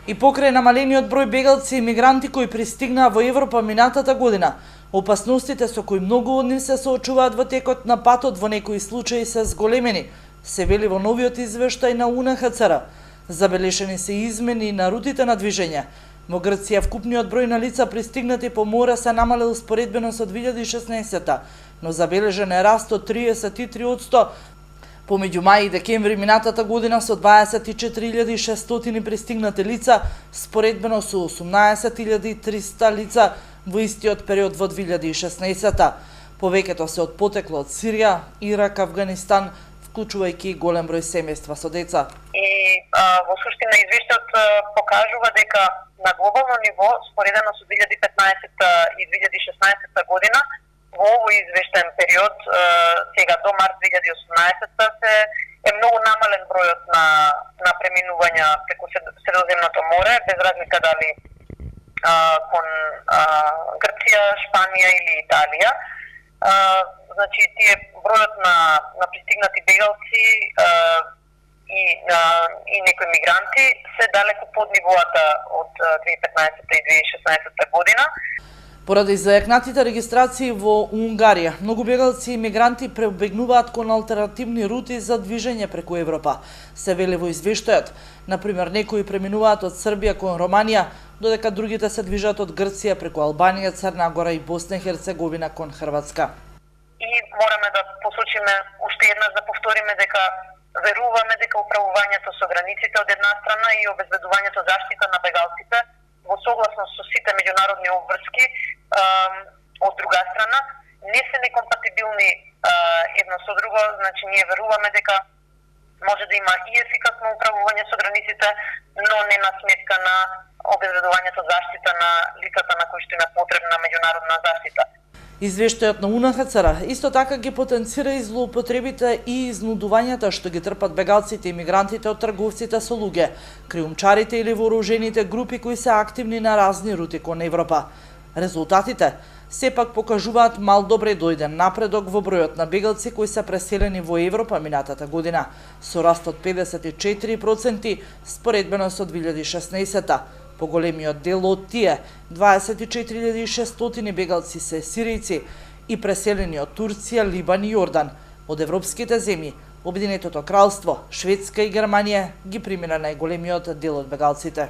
И покрај намалениот број бегалци и мигранти кои пристигнаа во Европа минатата година, опасностите со кои многу од нив се соочуваат во текот на патот во некои случаи се зголемени, се вели во новиот извештај на УНХЦР. Забелешени се измени на рутите на движење. Во Грција вкупниот број на лица пристигнати по море се намалил споредбено со 2016, но забележен е раст од 33%. Помеѓу мај и декември минатата година со 24.600 пристигнати лица, споредбено со 18.300 лица во истиот период во 2016. Повеќето се од потекло од Сирија, Ирак, Авганистан, вклучувајќи голем број семејства со деца. И во суштина извештајот покажува дека на глобално ниво, споредено со 2015 и 2016 година, во овој извештаен период, сега до март 2018 е многу намален бројот на преминувања преку Средоземното море, без разлика дали кон Грција, Шпанија или Италија. Значи, тие бројот на пристигнати бегалци и некои мигранти се далеку под нивоата од 2015 и 2016 година. Поради зајакнатите регистрации во Унгарија, многу бегалци и мигранти пребегнуваат кон алтернативни рути за движење преку Европа. Се вели во извештајот. Например, некои преминуваат од Србија кон Романија, додека другите се движат од Грција преку Албанија, Црна Гора и Босна и Херцеговина кон Хрватска. И мораме да посочиме уште еднаш да повториме дека веруваме дека управувањето со границите од една страна и обезбедувањето заштита на бегалците во согласност со сите меѓународни обврски од друга страна не се некомпатибилни едно со друго. Значи, ние веруваме дека може да има и ефикасно управување со границите, но не на сметка на обезбедувањето заштита на лицата на кои што има потребна меѓународна заштита. Извештајот на УНХЦР исто така ги потенцира и злоупотребите и изнудувањата што ги трпат бегалците и мигрантите од трговците со луѓе, криумчарите или вооружените групи кои се активни на разни рути кон Европа. Резултатите сепак покажуваат мал добре дојден напредок во бројот на бегалци кои се преселени во Европа минатата година, со раст од 54% споредбено со 2016. Поголемиот дел од тие, 24.600 бегалци се сиријци и преселени од Турција, Либан и Јордан. Од европските земји, Обединетото кралство, Шведска и Германија ги примина најголемиот дел од бегалците.